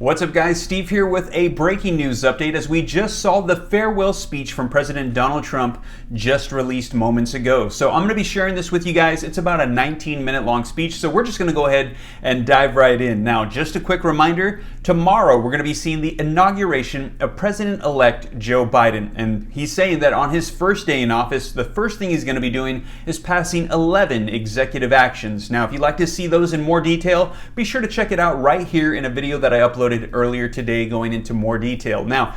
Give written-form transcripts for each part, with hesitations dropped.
What's up, guys? Steve here with a breaking news update as we just saw the farewell speech from President Donald Trump just released moments ago. So I'm going to be sharing this with you guys. It's about a 19-minute long speech, so we're just going to go ahead and dive right in. Now, just a quick reminder, tomorrow we're going to be seeing the inauguration of President-elect Joe Biden, and he's saying that on his first day in office, the first thing he's going to be doing is passing 11 executive actions. Now, if you'd like to see those in more detail, be sure to check it out right here in a video that I uploaded earlier today going into more detail. Now,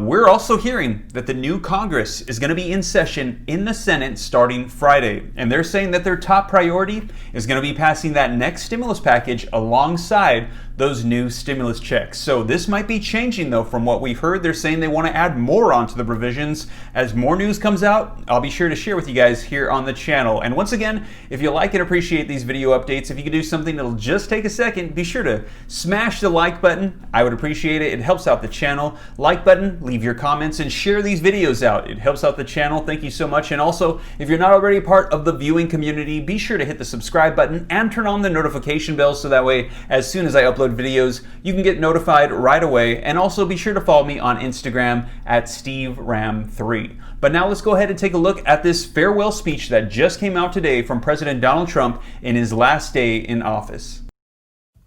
we're also hearing that the new Congress is going to be in session in the Senate starting Friday, and they're saying that their top priority is going to be passing that next stimulus package alongside those new stimulus checks. So this might be changing though from what we've heard. They're saying they want to add more onto the provisions. As more news comes out, I'll be sure to share with you guys here on the channel. And once again, if you like and appreciate these video updates, if you could do something that'll just take a second, be sure to smash the like button. I would appreciate it. It helps out the channel. Like button, leave your comments, and share these videos out. It helps out the channel. Thank you so much. And also, if you're not already a part of the viewing community, be sure to hit the subscribe button and turn on the notification bell so that way, as soon as I upload videos, you can get notified right away. And also be sure to follow me on Instagram at SteveRam3. But now let's go ahead and take a look at this farewell speech that just came out today from President Donald Trump in his last day in office.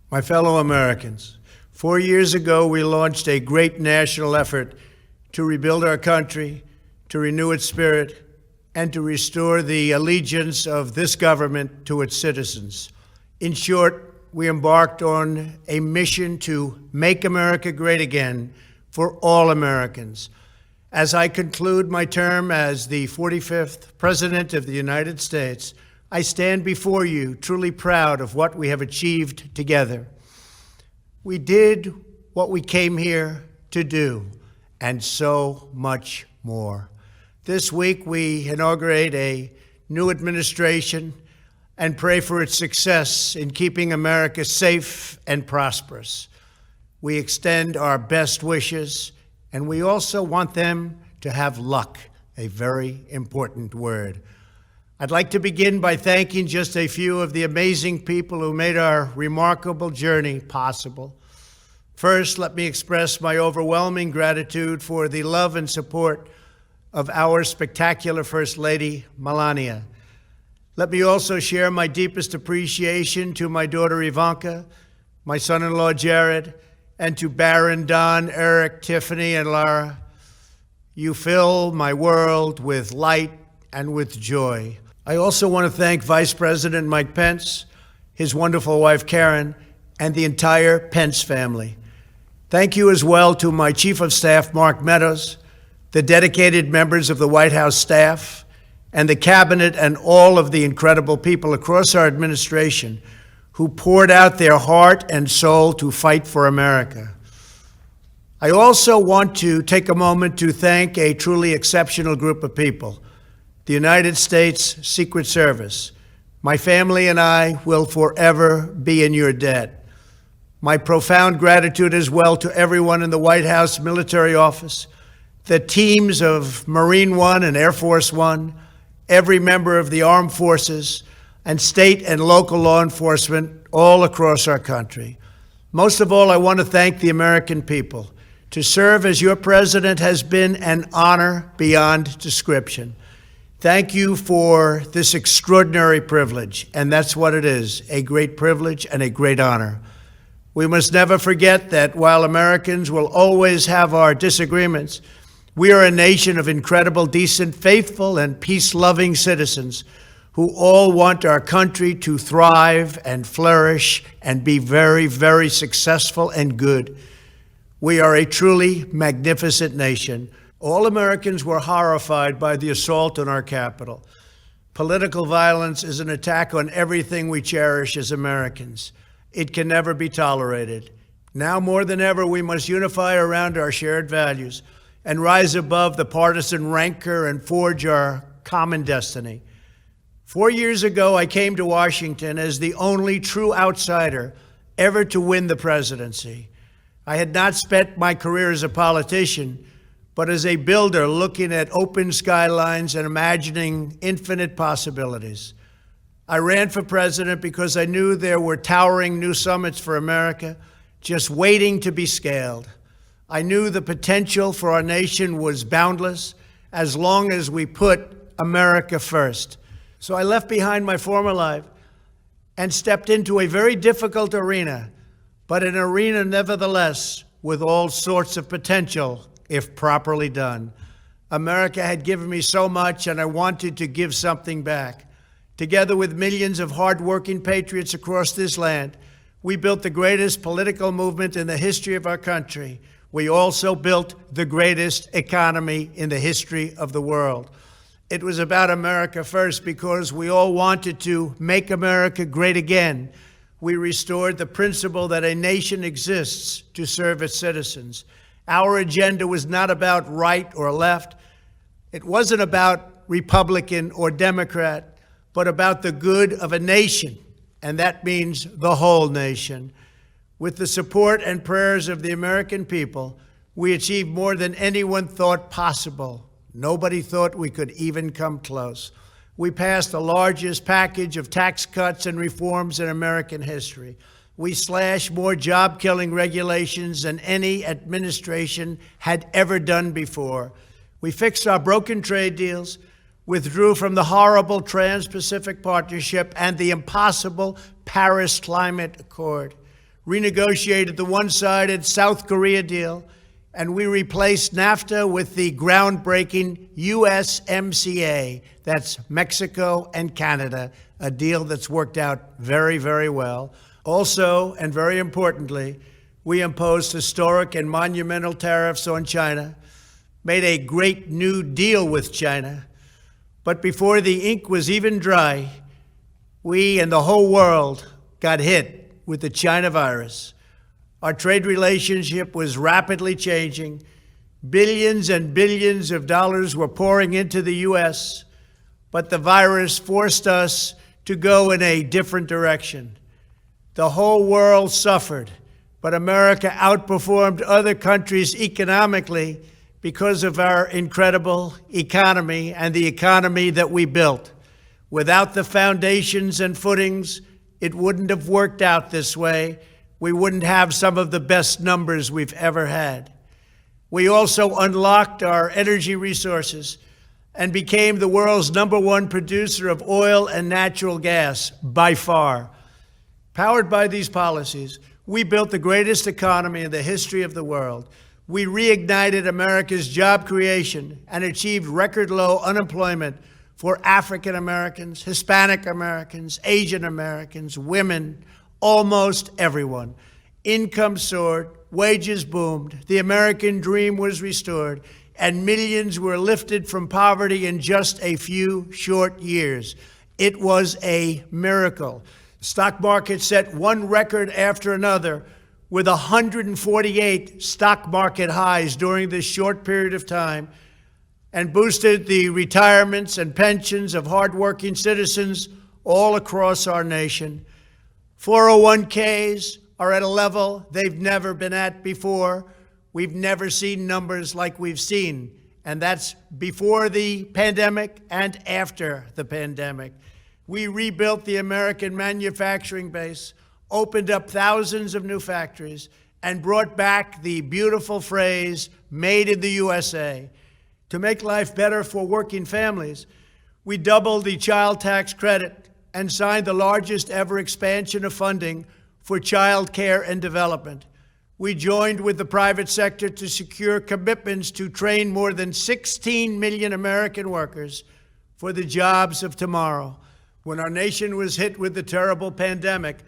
My fellow Americans, 4 years ago we launched a great national effort to rebuild our country, to renew its spirit, and to restore the allegiance of this government to its citizens. In short, we embarked on a mission to make America great again for all Americans. As I conclude my term as the 45th President of the United States, I stand before you truly proud of what we have achieved together. We did what we came here to do, and so much more. This week, we inaugurate a new administration and pray for its success in keeping America safe and prosperous. We extend our best wishes, and we also want them to have luck, a very important word. I'd like to begin by thanking just a few of the amazing people who made our remarkable journey possible. First, let me express my overwhelming gratitude for the love and support of our spectacular First Lady, Melania. Let me also share my deepest appreciation to my daughter Ivanka, my son-in-law Jared, and to Barron, Don, Eric, Tiffany, and Lara. You fill my world with light and with joy. I also want to thank Vice President Mike Pence, his wonderful wife Karen, and the entire Pence family. Thank you as well to my Chief of Staff, Mark Meadows, the dedicated members of the White House staff, and the cabinet, and all of the incredible people across our administration who poured out their heart and soul to fight for America. I also want to take a moment to thank a truly exceptional group of people, the United States Secret Service. My family and I will forever be in your debt. My profound gratitude as well to everyone in the White House Military Office, the teams of Marine One and Air Force One, every member of the armed forces, and state and local law enforcement all across our country. Most of all, I want to thank the American people. To serve as your president has been an honor beyond description. Thank you for this extraordinary privilege, and that's what it is, a great privilege and a great honor. We must never forget that while Americans will always have our disagreements, we are a nation of incredible, decent, faithful, and peace-loving citizens who all want our country to thrive and flourish and be very, very successful and good. We are a truly magnificent nation. All Americans were horrified by the assault on our Capitol. Political violence is an attack on everything we cherish as Americans. It can never be tolerated. Now more than ever, we must unify around our shared values and rise above the partisan rancor and forge our common destiny. 4 years ago, I came to Washington as the only true outsider ever to win the presidency. I had not spent my career as a politician, but as a builder looking at open skylines and imagining infinite possibilities. I ran for president because I knew there were towering new summits for America just waiting to be scaled. I knew the potential for our nation was boundless as long as we put America first. So I left behind my former life and stepped into a very difficult arena, but an arena nevertheless with all sorts of potential if properly done. America had given me so much, and I wanted to give something back. Together with millions of hardworking patriots across this land, we built the greatest political movement in the history of our country. We also built the greatest economy in the history of the world. It was about America first because we all wanted to make America great again. We restored the principle that a nation exists to serve its citizens. Our agenda was not about right or left. It wasn't about Republican or Democrat, but about the good of a nation, and that means the whole nation. With the support and prayers of the American people, we achieved more than anyone thought possible. Nobody thought we could even come close. We passed the largest package of tax cuts and reforms in American history. We slashed more job-killing regulations than any administration had ever done before. We fixed our broken trade deals, withdrew from the horrible Trans-Pacific Partnership and the impossible Paris Climate Accord, renegotiated the one-sided South Korea deal, and we replaced NAFTA with the groundbreaking USMCA. That's Mexico and Canada, a deal that's worked out very, very well. Also, and very importantly, we imposed historic and monumental tariffs on China, made a great new deal with China. But before the ink was even dry, we and the whole world got hit with the China virus. Our trade relationship was rapidly changing. Billions and billions of dollars were pouring into the U.S., but the virus forced us to go in a different direction. The whole world suffered, but America outperformed other countries economically because of our incredible economy and the economy that we built. Without the foundations and footings, it wouldn't have worked out this way. We wouldn't have some of the best numbers we've ever had. We also unlocked our energy resources and became the world's #1 producer of oil and natural gas, by far. Powered by these policies, we built the greatest economy in the history of the world. We reignited America's job creation and achieved record low unemployment for African Americans, Hispanic Americans, Asian Americans, women, almost everyone. Income soared, wages boomed, the American dream was restored, and millions were lifted from poverty in just a few short years. It was a miracle. The stock market set one record after another, with 148 stock market highs during this short period of time, and boosted the retirements and pensions of hardworking citizens all across our nation. 401ks are at a level they've never been at before. We've never seen numbers like we've seen, and that's before the pandemic and after the pandemic. We rebuilt the American manufacturing base, opened up thousands of new factories, and brought back the beautiful phrase, made in the USA. To make life better for working families, we doubled the child tax credit and signed the largest ever expansion of funding for child care and development. We joined with the private sector to secure commitments to train more than 16 million American workers for the jobs of tomorrow. When our nation was hit with the terrible pandemic,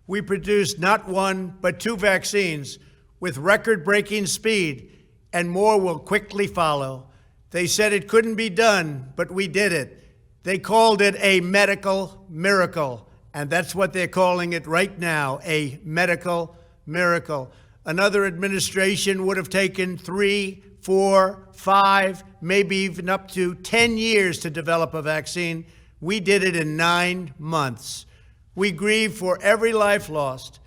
we produced not one, but 2 vaccines with record-breaking speed, and more will quickly follow. They said it couldn't be done, but we did it. They called it a medical miracle, and that's what they're calling it right now, a medical miracle. Another administration would have taken 3, 4, 5, maybe even up to 10 years to develop a vaccine. We did it in 9 months. We grieve for every life lost,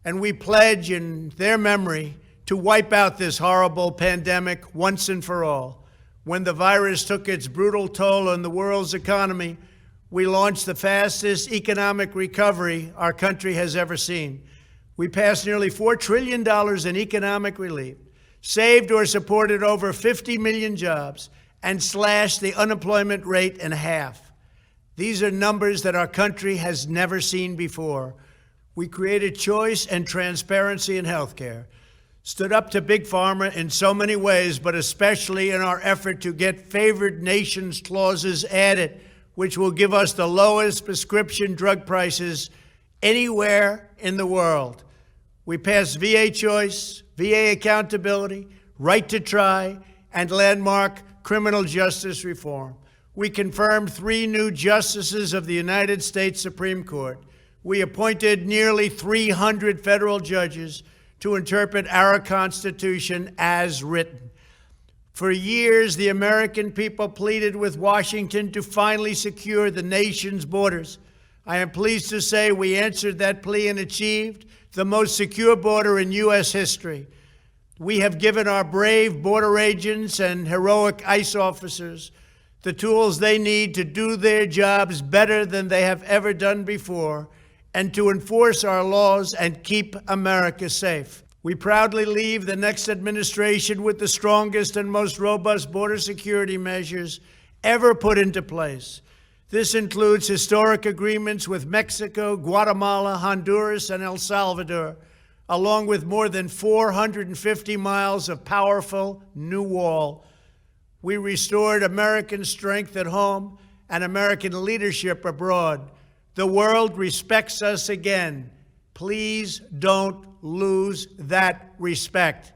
and we pledge in their memory to wipe out this horrible pandemic once and for all. When the virus took its brutal toll on the world's economy, we launched the fastest economic recovery our country has ever seen. We passed nearly $4 trillion in economic relief, saved or supported over 50 million jobs, and slashed the unemployment rate in half. These are numbers that our country has never seen before. We created choice and transparency in healthcare, stood up to Big Pharma in so many ways, but especially in our effort to get favored nations clauses added, which will give us the lowest prescription drug prices anywhere in the world. We passed VA choice, VA accountability, right to try, and landmark criminal justice reform. We confirmed 3 new justices of the United States Supreme Court. We appointed nearly 300 federal judges to interpret our Constitution as written. For years, the American people pleaded with Washington to finally secure the nation's borders. I am pleased to say we answered that plea and achieved the most secure border in U.S. history. We have given our brave border agents and heroic ICE officers the tools they need to do their jobs better than they have ever done before, and to enforce our laws and keep America safe. We proudly leave the next administration with the strongest and most robust border security measures ever put into place. This includes historic agreements with Mexico, Guatemala, Honduras, and El Salvador, along with more than 450 miles of powerful new wall. We restored American strength at home and American leadership abroad. The world respects us again. Please don't lose that respect.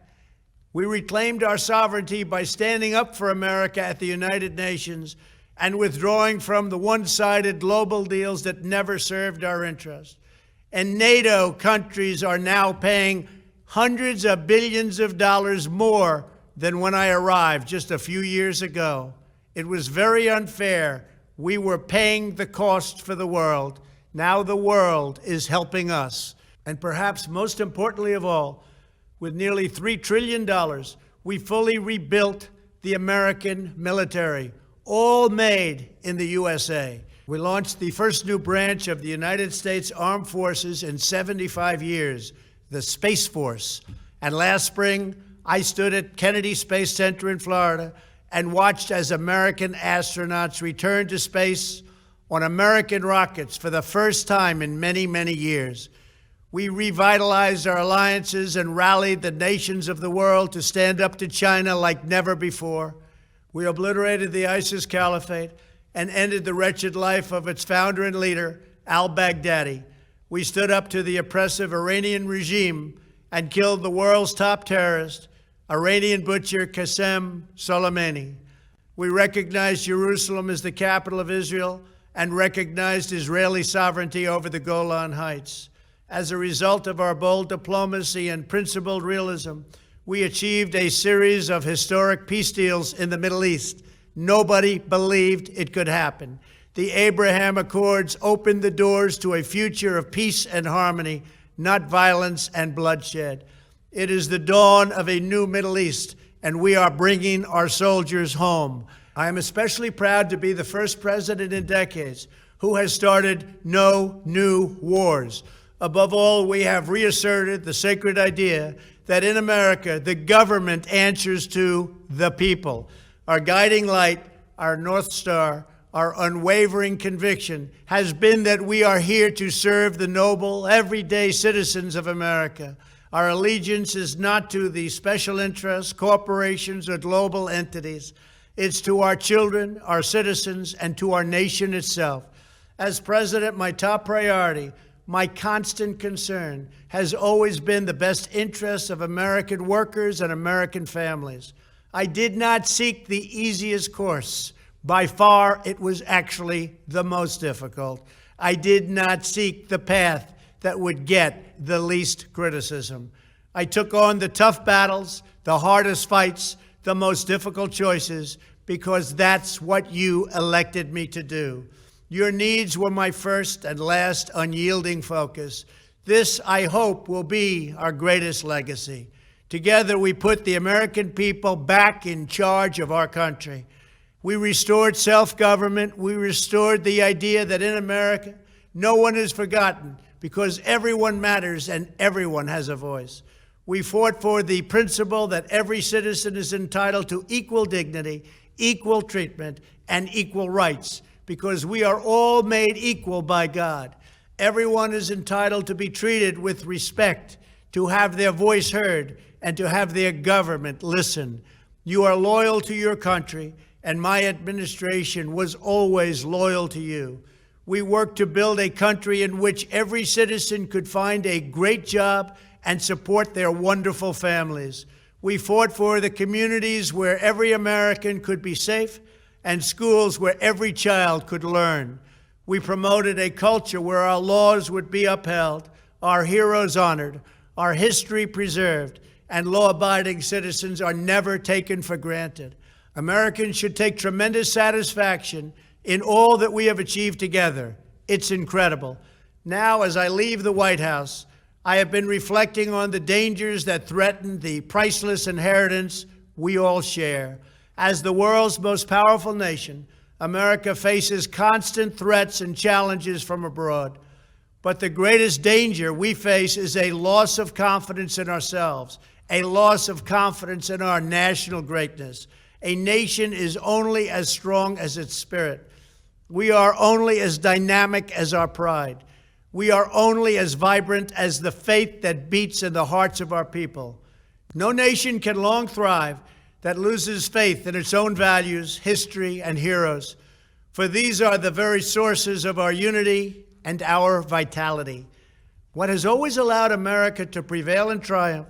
We reclaimed our sovereignty by standing up for America at the United Nations and withdrawing from the one-sided global deals that never served our interests. And NATO countries are now paying hundreds of billions of dollars more than when I arrived just a few years ago. It was very unfair. We were paying the cost for the world. Now the world is helping us. And perhaps most importantly of all, with nearly $3 trillion, we fully rebuilt the American military, all made in the USA. We launched the first new branch of the United States Armed Forces in 75 years, the Space Force. And last spring, I stood at Kennedy Space Center in Florida and watched as American astronauts returned to space on American rockets for the first time in many, many years. We revitalized our alliances and rallied the nations of the world to stand up to China like never before. We obliterated the ISIS caliphate and ended the wretched life of its founder and leader, al-Baghdadi. We stood up to the oppressive Iranian regime and killed the world's top terrorist, Iranian butcher Qasem Soleimani. We recognized Jerusalem as the capital of Israel and recognized Israeli sovereignty over the Golan Heights. As a result of our bold diplomacy and principled realism, we achieved a series of historic peace deals in the Middle East. Nobody believed it could happen. The Abraham Accords opened the doors to a future of peace and harmony, not violence and bloodshed. It is the dawn of a new Middle East, and we are bringing our soldiers home. I am especially proud to be the first president in decades who has started no new wars. Above all, we have reasserted the sacred idea that in America, the government answers to the people. Our guiding light, our North Star, our unwavering conviction has been that we are here to serve the noble, everyday citizens of America. Our allegiance is not to the special interests, corporations, or global entities. It's to our children, our citizens, and to our nation itself. As president, my top priority, my constant concern, has always been the best interests of American workers and American families. I did not seek the easiest course. By far, it was actually the most difficult. I did not seek the path that would get the least criticism. I took on the tough battles, the hardest fights, the most difficult choices, because that's what you elected me to do. Your needs were my first and last unyielding focus. This, I hope, will be our greatest legacy. Together, we put the American people back in charge of our country. We restored self-government. We restored the idea that in America, no one is forgotten because everyone matters and everyone has a voice. We fought for the principle that every citizen is entitled to equal dignity, equal treatment, and equal rights, because we are all made equal by God. Everyone is entitled to be treated with respect, to have their voice heard, and to have their government listen. You are loyal to your country, and my administration was always loyal to you. We worked to build a country in which every citizen could find a great job and support their wonderful families. We fought for the communities where every American could be safe and schools where every child could learn. We promoted a culture where our laws would be upheld, our heroes honored, our history preserved, and law-abiding citizens are never taken for granted. Americans should take tremendous satisfaction in all that we have achieved together. It's incredible. Now, as I leave the White House, I have been reflecting on the dangers that threaten the priceless inheritance we all share. As the world's most powerful nation, America faces constant threats and challenges from abroad. But the greatest danger we face is a loss of confidence in ourselves, a loss of confidence in our national greatness. A nation is only as strong as its spirit. We are only as dynamic as our pride. We are only as vibrant as the faith that beats in the hearts of our people. No nation can long thrive that loses faith in its own values, history, and heroes, for these are the very sources of our unity and our vitality. What has always allowed America to prevail and triumph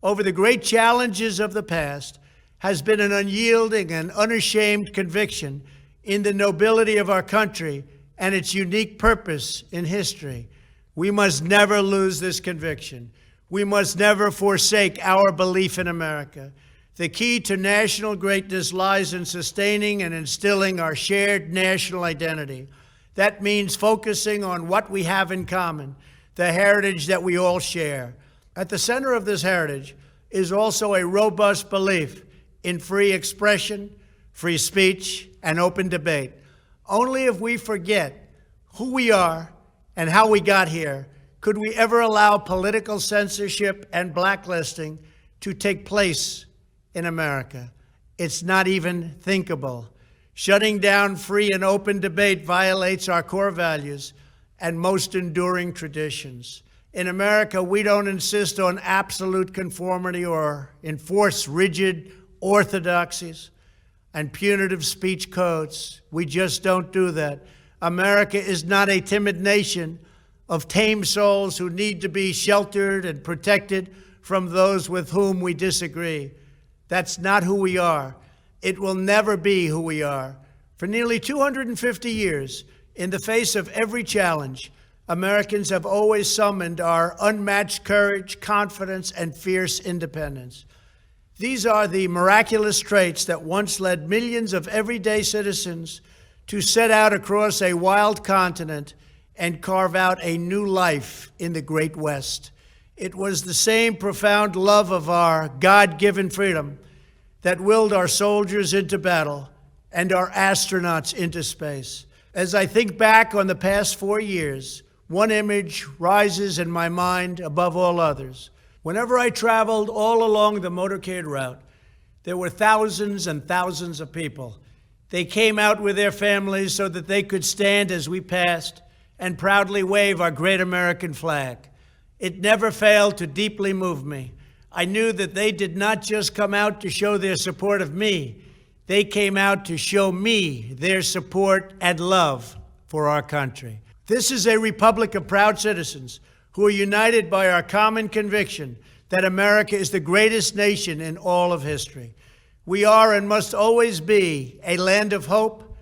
over the great challenges of the past has been an unyielding and unashamed conviction in the nobility of our country and its unique purpose in history. We must never lose this conviction. We must never forsake our belief in America. The key to national greatness lies in sustaining and instilling our shared national identity. That means focusing on what we have in common, the heritage that we all share. At the center of this heritage is also a robust belief in free expression, free speech, and open debate. Only if we forget who we are and how we got here could we ever allow political censorship and blacklisting to take place in America. It's not even thinkable. Shutting down free and open debate violates our core values and most enduring traditions. In America, we don't insist on absolute conformity or enforce rigid orthodoxies and punitive speech codes. We just don't do that. America is not a timid nation of tame souls who need to be sheltered and protected from those with whom we disagree. That's not who we are. It will never be who we are. For nearly 250 years, in the face of every challenge, Americans have always summoned our unmatched courage, confidence, and fierce independence. These are the miraculous traits that once led millions of everyday citizens to set out across a wild continent and carve out a new life in the Great West. It was the same profound love of our God-given freedom that willed our soldiers into battle and our astronauts into space. As I think back on the past 4 years, one image rises in my mind above all others. Whenever I traveled all along the motorcade route, there were thousands and thousands of people. They came out with their families so that they could stand as we passed and proudly wave our great American flag. It never failed to deeply move me. I knew that they did not just come out to show their support of me. They came out to show me their support and love for our country. This is a republic of proud citizens who are united by our common conviction that America is the greatest nation in all of history. We are and must always be a land of hope,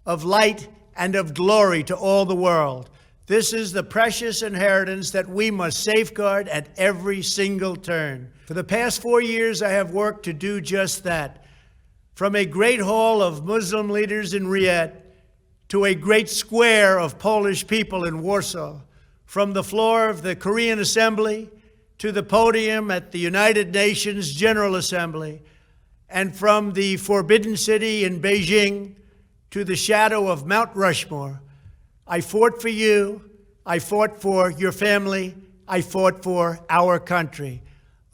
of light, and of glory to all the world. This is the precious inheritance that we must safeguard at every single turn. For the past 4 years, I have worked to do just that. From a great hall of Muslim leaders in Riyadh to a great square of Polish people in Warsaw, from the floor of the Korean Assembly to the podium at the United Nations General Assembly, and from the Forbidden City in Beijing to the shadow of Mount Rushmore, I fought for you, I fought for your family. I fought for our country.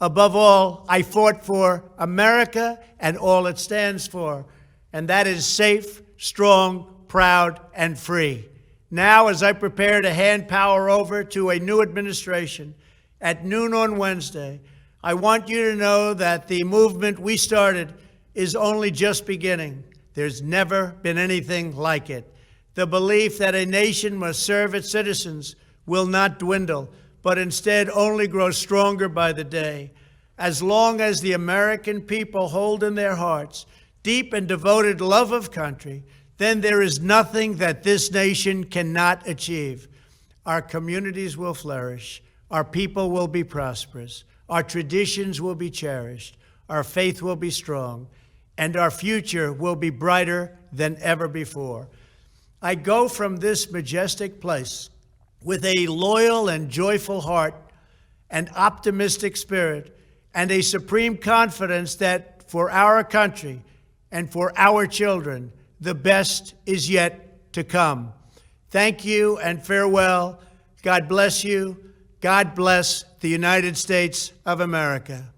Above all, I fought for America and all it stands for, and that is safe, strong, proud, and free. Now, as I prepare to hand power over to a new administration at noon on Wednesday, I want you to know that the movement we started is only just beginning. There's never been anything like it. The belief that a nation must serve its citizens will not dwindle, but instead only grow stronger by the day. As long as the American people hold in their hearts deep and devoted love of country, then there is nothing that this nation cannot achieve. Our communities will flourish, our people will be prosperous, our traditions will be cherished, our faith will be strong, and our future will be brighter than ever before. I go from this majestic place with a loyal and joyful heart, an optimistic spirit, and a supreme confidence that for our country and for our children, the best is yet to come. Thank you and farewell. God bless you. God bless the United States of America.